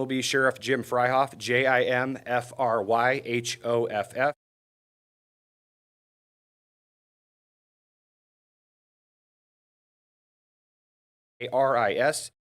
will be Sheriff Jim Fryhoff, Jimfryhoff. ARIS.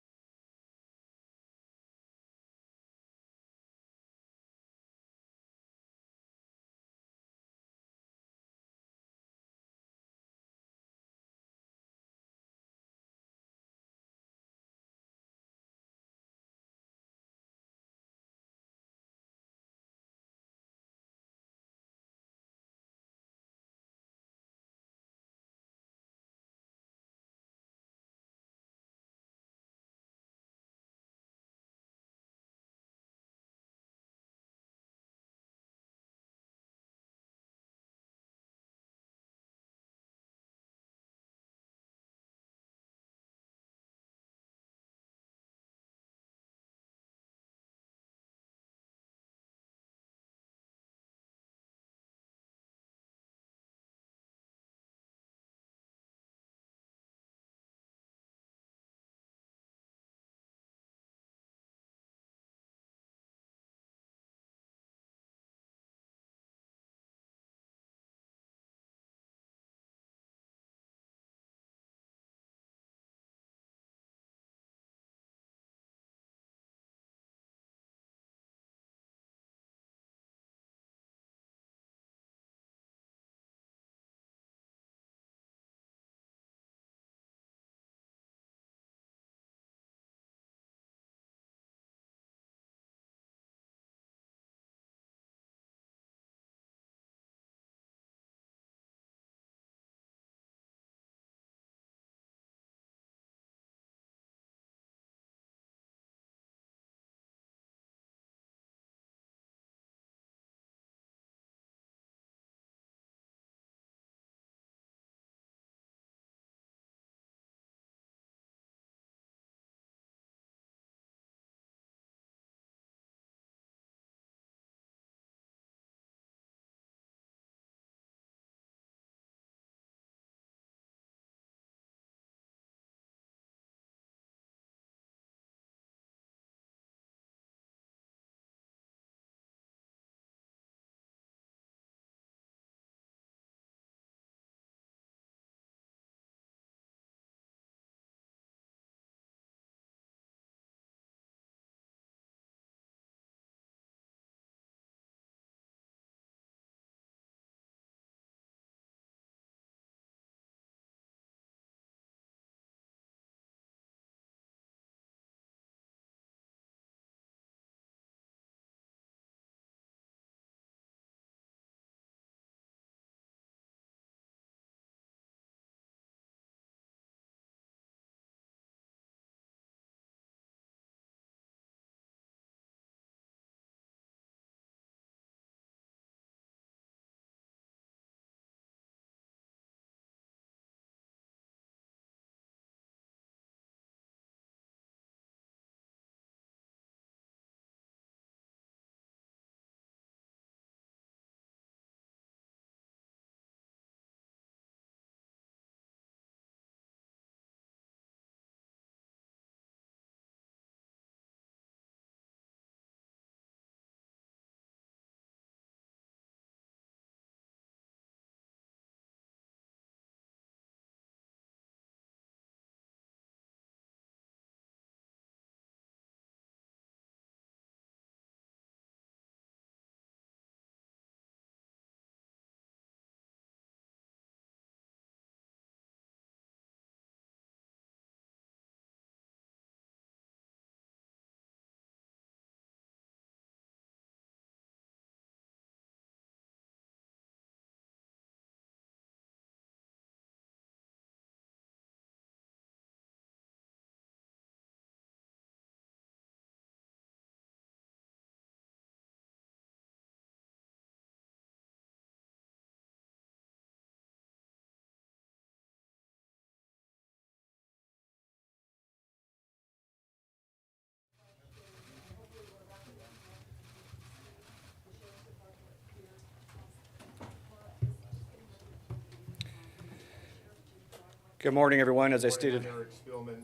Good morning, everyone. As I stated, Eric Spielman,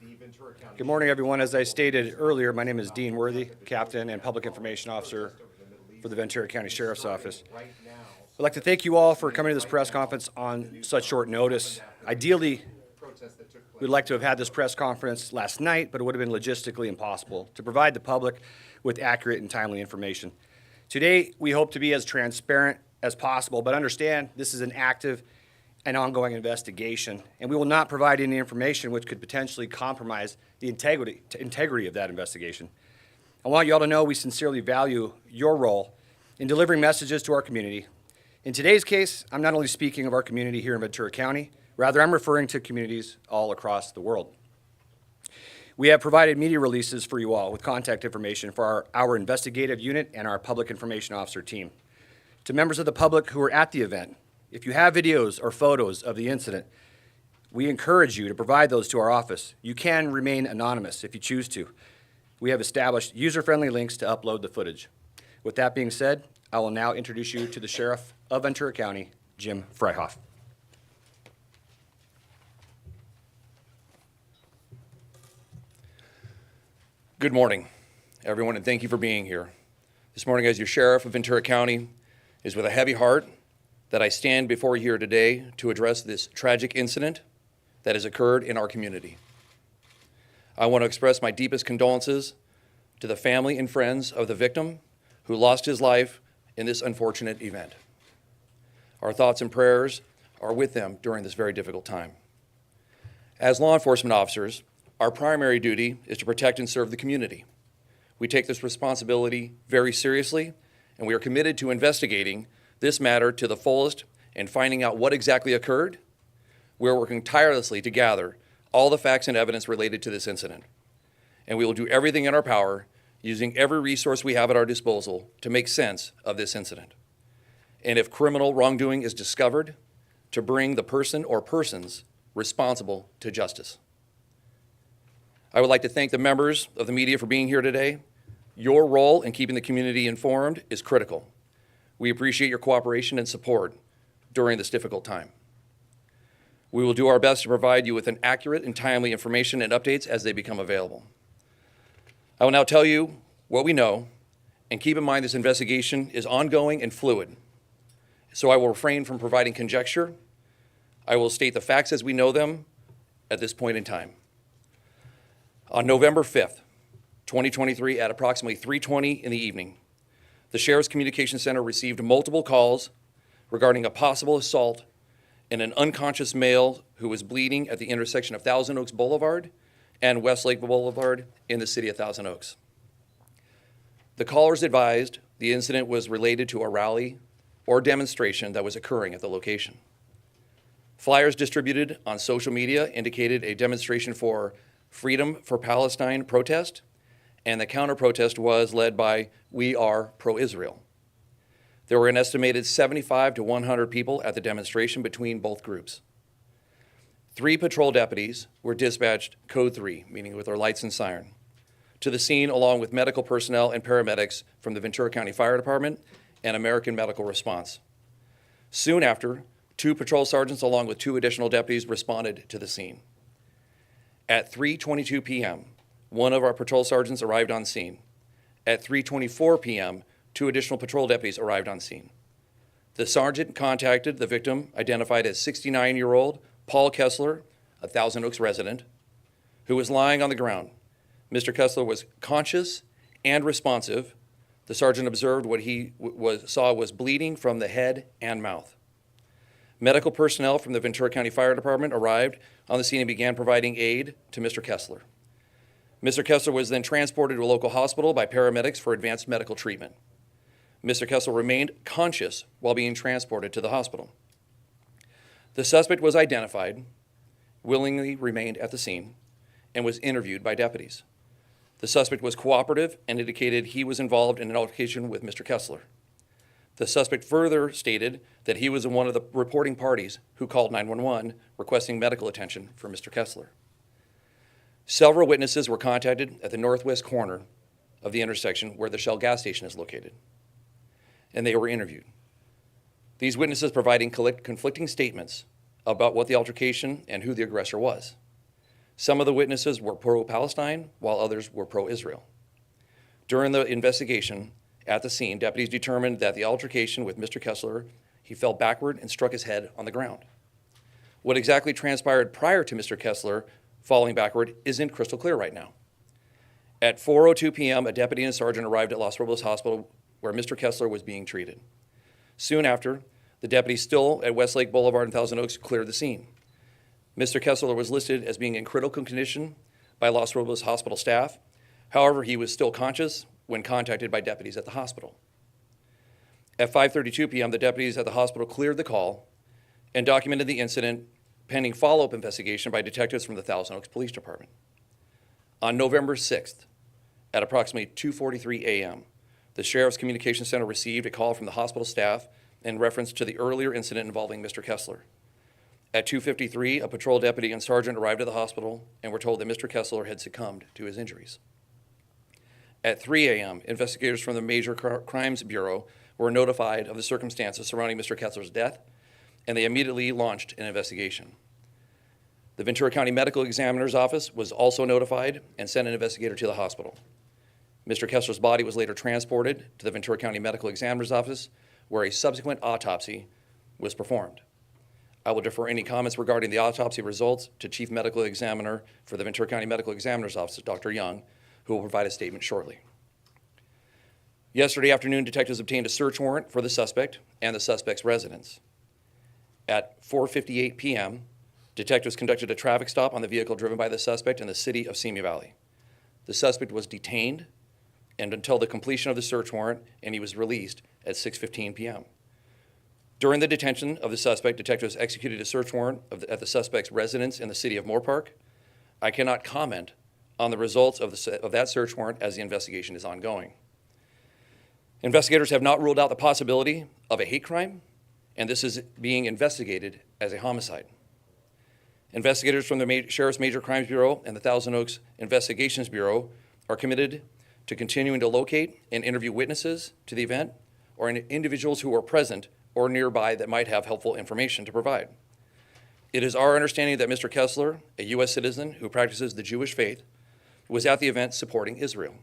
the Good morning, everyone. As I stated earlier, my name is Dean Worthy, Captain and Public Information Officer for the Ventura County Sheriff's Office. I'd like to thank you all for coming to this press conference on such short notice. Ideally, we'd like to have had this press conference last night, but it would have been logistically impossible to provide the public with accurate and timely information. Today, we hope to be as transparent as possible, but understand this is an active and ongoing investigation, and we will not provide any information which could potentially compromise the integrity of that investigation. I want you all to know we sincerely value your role in delivering messages to our community. In today's case, I'm not only speaking of our community here in Ventura County, rather I'm referring to communities all across the world. We have provided media releases for you all with contact information for our investigative unit and our public information officer team. To members of the public who were at the event, if you have videos or photos of the incident, we encourage you to provide those to our office. You can remain anonymous if you choose to. We have established user-friendly links to upload the footage. With that being said, I will now introduce you to the Sheriff of Ventura County, Jim Freihoff. Good morning, everyone, and thank you for being here. This morning, as your Sheriff of Ventura County, is with a heavy heart that I stand before you here today to address this tragic incident that has occurred in our community. I want to express my deepest condolences to the family and friends of the victim who lost his life in this unfortunate event. Our thoughts and prayers are with them during this very difficult time. As law enforcement officers, our primary duty is to protect and serve the community. We take this responsibility very seriously, and we are committed to investigating this matter to the fullest and finding out what exactly occurred. We're working tirelessly to gather all the facts and evidence related to this incident. And we will do everything in our power, using every resource we have at our disposal to make sense of this incident. And if criminal wrongdoing is discovered, to bring the person or persons responsible to justice. I would like to thank the members of the media for being here today. Your role in keeping the community informed is critical. We appreciate your cooperation and support during this difficult time. We will do our best to provide you with an accurate and timely information and updates as they become available. I will now tell you what we know, and keep in mind this investigation is ongoing and fluid. So I will refrain from providing conjecture. I will state the facts as we know them at this point in time. On November 5th, 2023, at approximately 3:20 in the evening, the Sheriff's Communication Center received multiple calls regarding a possible assault in an unconscious male who was bleeding at the intersection of Thousand Oaks Boulevard and Westlake Boulevard in the city of Thousand Oaks. The callers advised the incident was related to a rally or demonstration that was occurring at the location. Flyers distributed on social media indicated a demonstration for Freedom for Palestine protest, and the counter-protest was led by We Are Pro-Israel. There were an estimated 75 to 100 people at the demonstration between both groups. 3 patrol deputies were dispatched code 3, meaning with their lights and siren, to the scene along with medical personnel and paramedics from the Ventura County Fire Department and American Medical Response. Soon after, 2 patrol sergeants along with 2 additional deputies responded to the scene. At 3:22 p.m., one of our patrol sergeants arrived on scene. At 3:24 p.m., 2 additional patrol deputies arrived on scene. The sergeant contacted the victim, identified as 69-year-old Paul Kessler, a Thousand Oaks resident, who was lying on the ground. Mr. Kessler was conscious and responsive. The sergeant observed what he saw was bleeding from the head and mouth. Medical personnel from the Ventura County Fire Department arrived on the scene and began providing aid to Mr. Kessler. Mr. Kessler was then transported to a local hospital by paramedics for advanced medical treatment. Mr. Kessler remained conscious while being transported to the hospital. The suspect was identified, willingly remained at the scene, and was interviewed by deputies. The suspect was cooperative and indicated he was involved in an altercation with Mr. Kessler. The suspect further stated that he was one of the reporting parties who called 911 requesting medical attention for Mr. Kessler. Several witnesses were contacted at the northwest corner of the intersection where the Shell gas station is located, and they were interviewed. These witnesses providing conflicting statements about what the altercation and who the aggressor was. Some of the witnesses were pro-Palestine, while others were pro-Israel. During the investigation at the scene, deputies determined that the altercation with Mr. Kessler, he fell backward and struck his head on the ground. What exactly transpired prior to Mr. Kessler falling backward isn't crystal clear right now. At 4:02 p.m., a deputy and a sergeant arrived at Los Robles Hospital where Mr. Kessler was being treated. Soon after, the deputies still at Westlake Boulevard and Thousand Oaks cleared the scene. Mr. Kessler was listed as being in critical condition by Los Robles Hospital staff. However, he was still conscious when contacted by deputies at the hospital. At 5:32 p.m., the deputies at the hospital cleared the call and documented the incident pending follow-up investigation by detectives from the Thousand Oaks Police Department. On November 6th, at approximately 2:43 a.m., the Sheriff's Communications Center received a call from the hospital staff in reference to the earlier incident involving Mr. Kessler. At 2:53, a patrol deputy and sergeant arrived at the hospital and were told that Mr. Kessler had succumbed to his injuries. At 3 a.m., investigators from the Major Crimes Bureau were notified of the circumstances surrounding Mr. Kessler's death, and they immediately launched an investigation. The Ventura County Medical Examiner's Office was also notified and sent an investigator to the hospital. Mr. Kessler's body was later transported to the Ventura County Medical Examiner's Office, where a subsequent autopsy was performed. I will defer any comments regarding the autopsy results to Chief Medical Examiner for the Ventura County Medical Examiner's Office, Dr. Young, who will provide a statement shortly. Yesterday afternoon, detectives obtained a search warrant for the suspect and the suspect's residence. At 4:58 p.m., detectives conducted a traffic stop on the vehicle driven by the suspect in the city of Simi Valley. The suspect was detained and until the completion of the search warrant, and he was released at 6:15 p.m. During the detention of the suspect, detectives executed a search warrant at the suspect's residence in the city of Moorpark. I cannot comment on the results of that search warrant as the investigation is ongoing. Investigators have not ruled out the possibility of a hate crime, and this is being investigated as a homicide. Investigators from the Sheriff's Major Crimes Bureau and the Thousand Oaks Investigations Bureau are committed to continuing to locate and interview witnesses to the event or individuals who are present or nearby that might have helpful information to provide. It is our understanding that Mr. Kessler, a U.S. citizen who practices the Jewish faith, was at the event supporting Israel.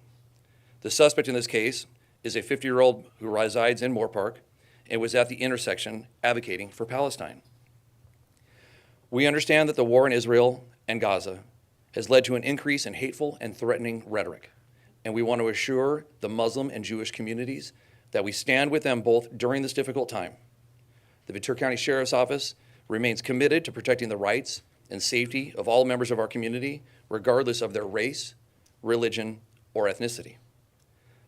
The suspect in this case is a 50-year-old who resides in Moorpark and was at the intersection advocating for Palestine. We understand that the war in Israel and Gaza has led to an increase in hateful and threatening rhetoric, and we want to assure the Muslim and Jewish communities that we stand with them both during this difficult time. The Ventura County Sheriff's Office remains committed to protecting the rights and safety of all members of our community, regardless of their race, religion, or ethnicity.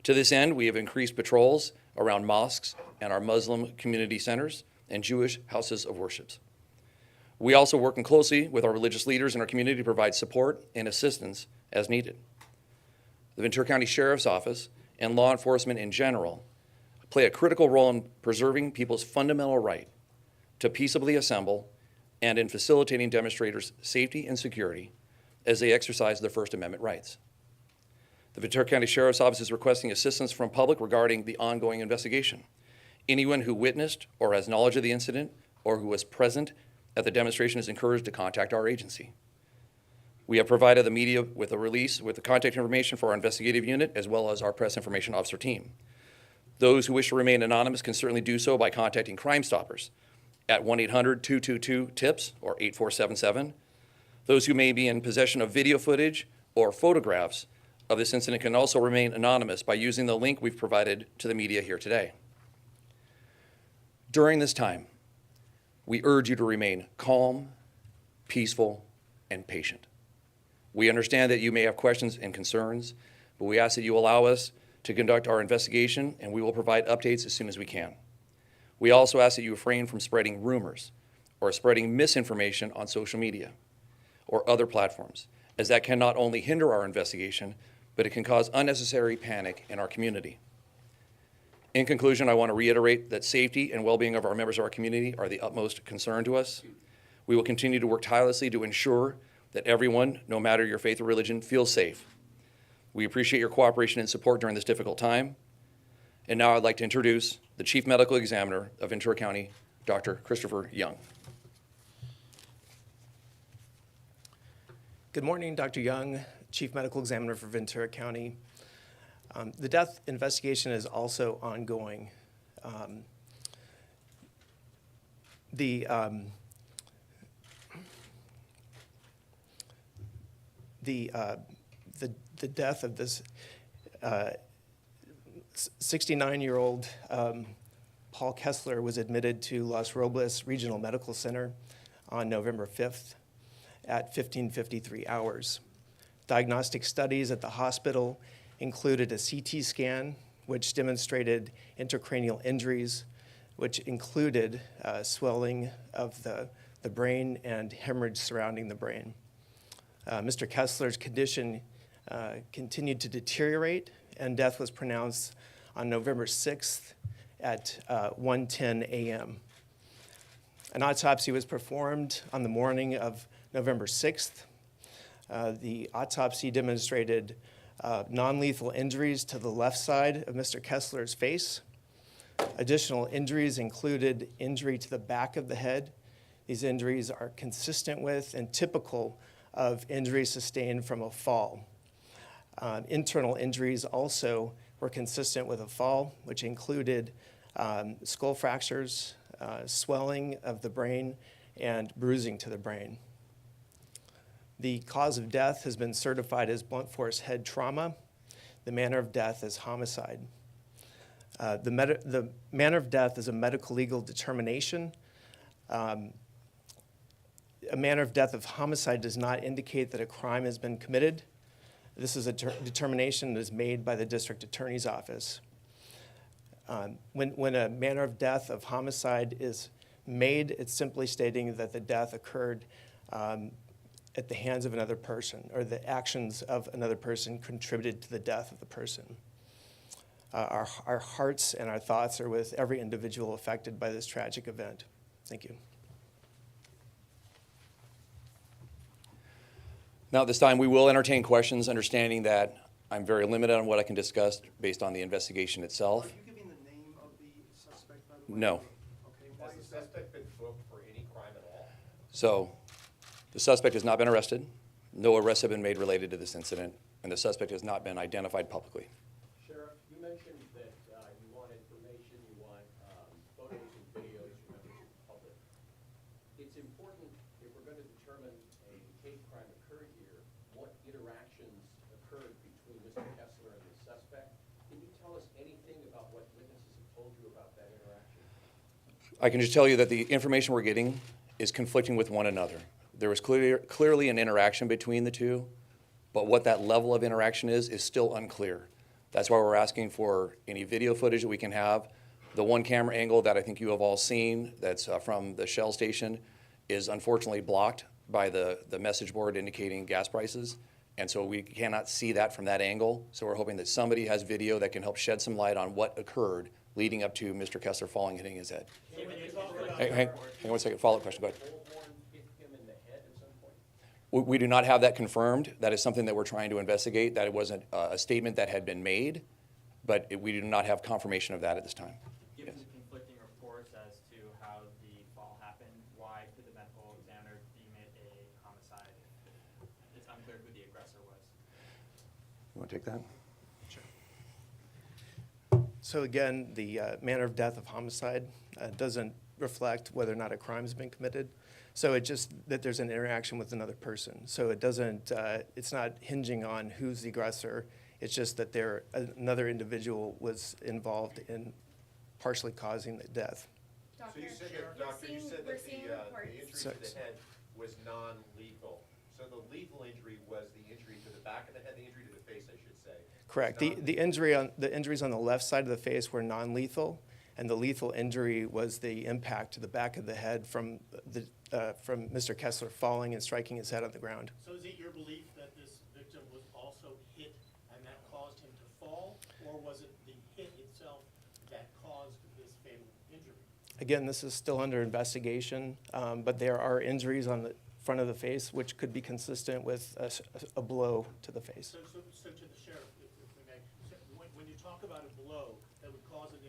To this end, we have increased patrols around mosques and our Muslim community centers and Jewish houses of worship. We also work closely with our religious leaders in our community to provide support and assistance as needed. The Ventura County Sheriff's Office and law enforcement in general play a critical role in preserving people's fundamental right to peaceably assemble and in facilitating demonstrators' safety and security as they exercise their First Amendment rights. The Ventura County Sheriff's Office is requesting assistance from public regarding the ongoing investigation. Anyone who witnessed or has knowledge of the incident or who was present at the demonstration is encouraged to contact our agency. We have provided the media with a release with the contact information for our investigative unit as well as our press information officer team. Those who wish to remain anonymous can certainly do so by contacting Crime Stoppers at 1-800-222-TIPS or 8477. Those who may be in possession of video footage or photographs of this incident can also remain anonymous by using the link we've provided to the media here today. During this time, we urge you to remain calm, peaceful, and patient. We understand that you may have questions and concerns, but we ask that you allow us to conduct our investigation, and we will provide updates as soon as we can. We also ask that you refrain from spreading rumors or spreading misinformation on social media or other platforms, as that can not only hinder our investigation, but it can cause unnecessary panic in our community. In conclusion, I want to reiterate that safety and well-being of our members of our community are the utmost concern to us. We will continue to work tirelessly to ensure that everyone, no matter your faith or religion, feels safe. We appreciate your cooperation and support during this difficult time. And now I'd like to introduce the Chief Medical Examiner of Ventura County, Dr. Christopher Young. Good morning, Dr. Young, Chief Medical Examiner for Ventura County. The death investigation is also ongoing. The death of this 69-year-old Paul Kessler was admitted to Los Robles Regional Medical Center on November 5th at 15:53 hours. Diagnostic studies at the hospital included a CT scan, which demonstrated intracranial injuries, which included swelling of the brain and hemorrhage surrounding the brain. Mr. Kessler's condition continued to deteriorate, and death was pronounced on November 6th at 1:10 a.m. An autopsy was performed on the morning of November 6th. The autopsy demonstrated non-lethal injuries to the left side of Mr. Kessler's face. Additional injuries included injury to the back of the head. These injuries are consistent with and typical of injuries sustained from a fall. Internal injuries also were consistent with a fall, which included skull fractures, swelling of the brain, and bruising to the brain. The cause of death has been certified as blunt force head trauma. The manner of death is homicide. The manner of death is a medical legal determination. A manner of death of homicide does not indicate that a crime has been committed. This is a determination that is made by the district attorney's office. When a manner of death of homicide is made, it's simply stating that the death occurred at the hands of another person, or the actions of another person contributed to the death of the person. Our hearts and our thoughts are with every individual affected by this tragic event. Thank you. Now, at this time, we will entertain questions, understanding that I'm very limited on what I can discuss based on the investigation itself. Are you giving the name of the suspect, by the way? No. Okay, why Has is the that? suspect been booked for any crime at all? So, the suspect has not been arrested. No arrests have been made related to this incident, and the suspect has not been identified publicly. Sheriff, you mentioned that you want information, you want photos and videos from members of the public. It's important, if we're going to determine a hate crime occurred here, what interactions occurred between Mr. Kessler and the suspect. Can you tell us anything about what witnesses have told you about that interaction? I can just tell you that the information we're getting is conflicting with one another. There was clearly an interaction between the two, but what that level of interaction is still unclear. That's why we're asking for any video footage that we can have. The one camera angle that I think you have all seen that's from the Shell station is unfortunately blocked by the message board indicating gas prices, and so we cannot see that from that angle. So we're hoping that somebody has video that can help shed some light on what occurred leading up to Mr. Kessler falling, hitting his head. Hang on one second, follow-up question, go ahead. We do not have that confirmed. That is something that we're trying to investigate. That it wasn't a statement that had been made, but we do not have confirmation of that at this time. Given Yes. the conflicting reports as to how the fall happened, why did the medical examiner deem it a homicide? It's unclear who the aggressor was. You want to take that? So again, the manner of death of homicide doesn't reflect whether or not a crime has been committed. So it just that there's an interaction with another person. So it doesn't, it's not hinging on who's the aggressor. It's just that another individual was involved in partially causing the death. So you said that, Doctor, you said that the injury to the head was non-lethal. So the lethal injury was the injury to the back of the head, the injury to the face, I should say. Correct. The injuries on the left side of the face were non-lethal, and the lethal injury was the impact to the back of the head from Mr. Kessler falling and striking his head on the ground. So is it your belief that this victim was also hit and that caused him to fall? Or was it the hit itself that caused this fatal injury? Again, this is still under investigation, but there are injuries on the front of the face which could be consistent with a blow to the face. So to the sheriff, if we may, so when you talk about a blow that would cause an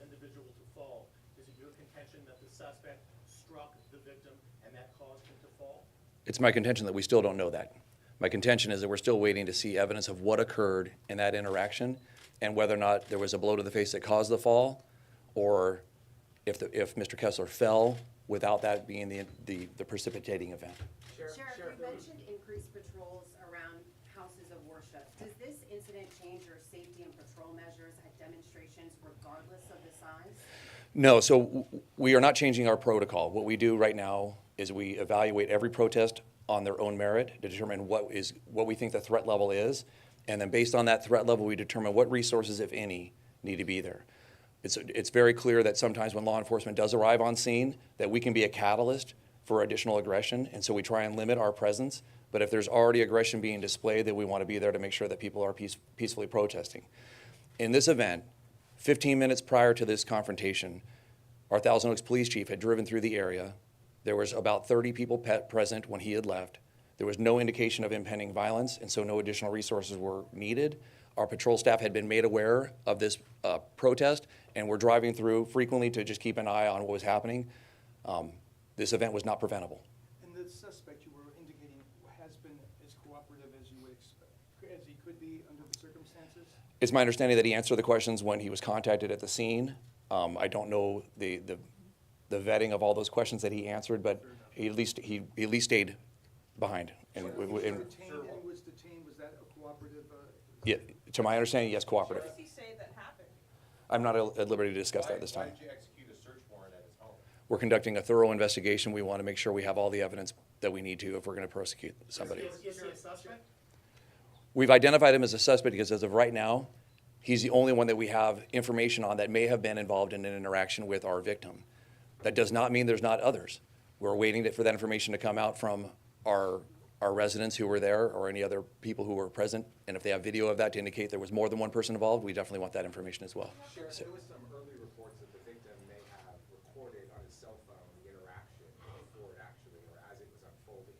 individual to fall, is it your contention that the suspect struck the victim and that caused him to fall? It's my contention that we still don't know that. My contention is that we're still waiting to see evidence of what occurred in that interaction and whether or not there was a blow to the face that caused the fall, or if Mr. Kessler fell without that being the precipitating event. Sheriff, you mentioned increased patrols around houses of worship. Does this incident change your safety and patrol measures at demonstrations regardless of the size? No, so we are not changing our protocol. What we do right now is we evaluate every protest on their own merit to determine what we think the threat level is, and then based on that threat level, we determine what resources, if any, need to be there. It's very clear that sometimes when law enforcement does arrive on scene, that we can be a catalyst for additional aggression, and so we try and limit our presence. But if there's already aggression being displayed, then we want to be there to make sure that people are peacefully protesting. In this event, 15 minutes prior to this confrontation, our Thousand Oaks police chief had driven through the area. There was about 30 people present when he had left. There was no indication of impending violence, and so no additional resources were needed. Our patrol staff had been made aware of this protest, and were driving through frequently to just keep an eye on what was happening. This event was not preventable. And the suspect you were indicating has been as cooperative as you would expect, as he could be under the circumstances? It's my understanding that he answered the questions when he was contacted at the scene. I don't know the vetting of all those questions that he answered, but he at least stayed behind. And Was detained, was that a cooperative? yeah, to my understanding, yes, cooperative. What does he say that happened? I'm not at liberty to discuss that this time. Why did you execute a search warrant at his home? We're conducting a thorough investigation. We want to make sure we have all the evidence that we need to if we're going to prosecute somebody. Is he a suspect? We've identified him as a suspect because as of right now, he's the only one that we have information on that may have been involved in an interaction with our victim. That does not mean there's not others. We're waiting for that information to come out from our residents who were there or any other people who were present. And if they have video of that to indicate there was more than one person involved, we definitely want that information as well. Sheriff, there was some early reports that the victim may have recorded on his cell phone the interaction before it actually, or as it was unfolding.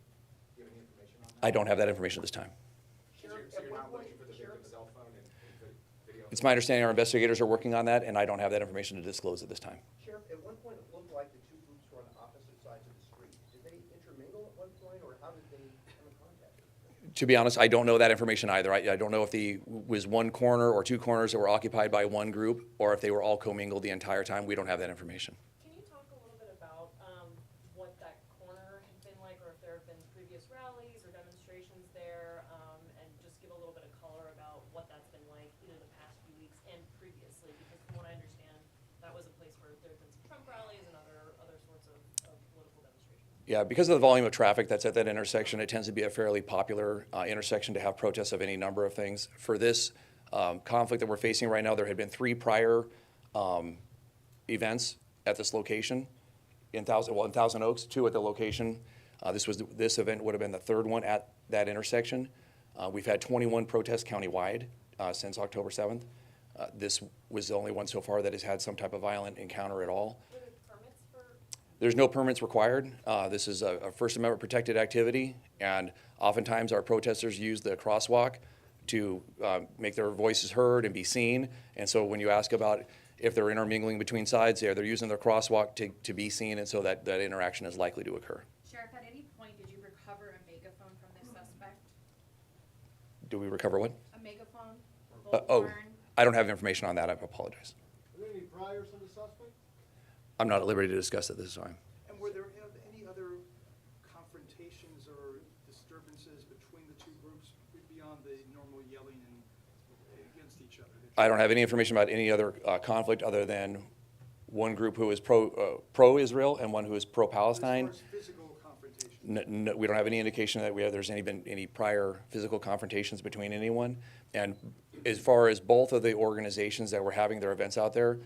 Do you have any information on that? I don't have that information at this time. So you're not looking for the victim's cell phone and video? It's my understanding our investigators are working on that, and I don't have that information to disclose at this time. Sheriff, at one point it looked like the two groups were on opposite sides of the street. Did they intermingle at one point, or how did they come in contact? To be honest, I don't know that information either. I don't know if was one corner or two corners that were occupied by one group, or if they were all commingled the entire time. We don't have that information. Can you talk a little bit about what that corner had been like, or if there have been previous rallies or demonstrations there, and just give a little bit of color about what that's been like either the past few weeks and previously? Because from what I understand, that was a place where there have been some Trump rallies and other sorts of political demonstrations. Yeah, because of the volume of traffic that's at that intersection, it tends to be a fairly popular intersection to have protests of any number of things. For this conflict that we're facing right now, there had been 3 prior events at this location in Thousand Oaks, 2 at the location. This event would have been the 3rd one at that intersection. We've had 21 protests countywide since October 7th. This was the only one so far that has had some type of violent encounter at all. Were there permits for? There's no permits required. This is a First Amendment protected activity, and oftentimes our protesters use the crosswalk to make their voices heard and be seen. And so when you ask about if they're intermingling between sides, they're using their crosswalk to be seen, and so that interaction is likely to occur. Sheriff, at any point did you recover a megaphone from this suspect? Do we recover what? A megaphone? Oh, Bullhorn? I don't have information on that. I apologize. Are there any priors on the suspect? I'm not at liberty to discuss it this time. And were there any other confrontations or disturbances between the two groups beyond the normal yelling and against each other? I don't have any information about any other conflict other than one group who is pro-Israel and one who is pro-Palestine. As far as physical confrontation? No, we don't have any indication that there's been any prior physical confrontations between anyone. And as far as both of the organizations that were having their events out there,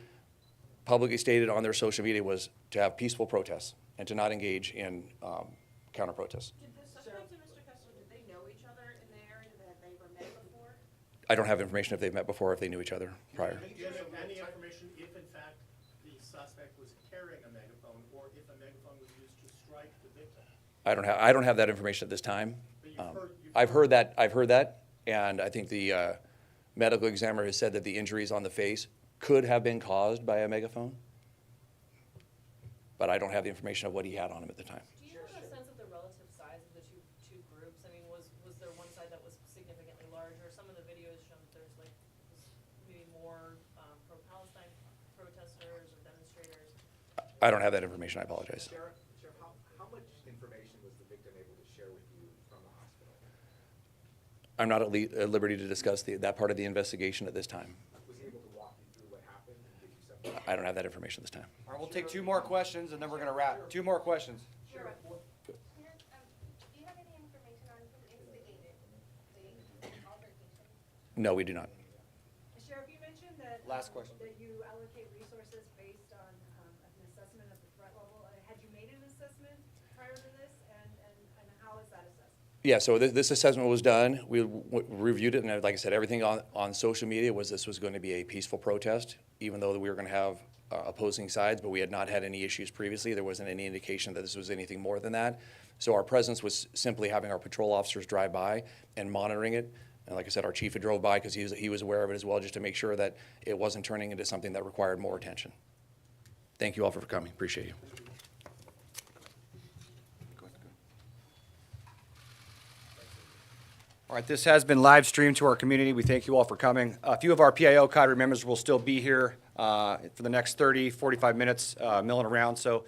publicly stated on their social media was to have peaceful protests and to not engage in counter-protests. Did the suspect and Mr. Kessler, did they know each other in the area that they were met before? I don't have information if they've met before, or if they knew each other prior. Do you have any information if in fact the suspect was carrying a megaphone, or if a megaphone was used to strike the victim? I don't have that information at this time. But you've I've heard that, and I think the medical examiner has said that the injuries on the face could have been caused by a megaphone, but I don't have the information of what he had on him at the time. Do you have a sense of the relative size of the two groups? I mean, was there one I don't have that information, I apologize. Sheriff, how much information was the victim able to share with you from the hospital? I'm not at liberty to discuss that part of the investigation at this time. Was he able to walk you through what happened and give you some? I don't have that information this time. All right, we'll take 2 more questions, and then we're going to wrap. 2 more questions. Sheriff, do you have any information on who instigated the altercation? No, we do not. Sheriff, you mentioned that. Last question. That you allocate resources based on an assessment of the threat level. Had you made an assessment prior to this, and how is that assessed? Yeah, so this assessment was done. We reviewed it, and like I said, everything on social media was this was going to be a peaceful protest, even though we were going to have opposing sides, but we had not had any issues previously. There wasn't any indication that this was anything more than that. So our presence was simply having our patrol officers drive by and monitoring it. And like I said, our chief had drove by because he was aware of it as well, just to make sure that it wasn't turning into something that required more attention. Thank you all for coming. Appreciate you. All right, this has been live streamed to our community. We thank you all for coming. A few of our PIO cadre members will still be here for the next 30, 45 minutes milling around. So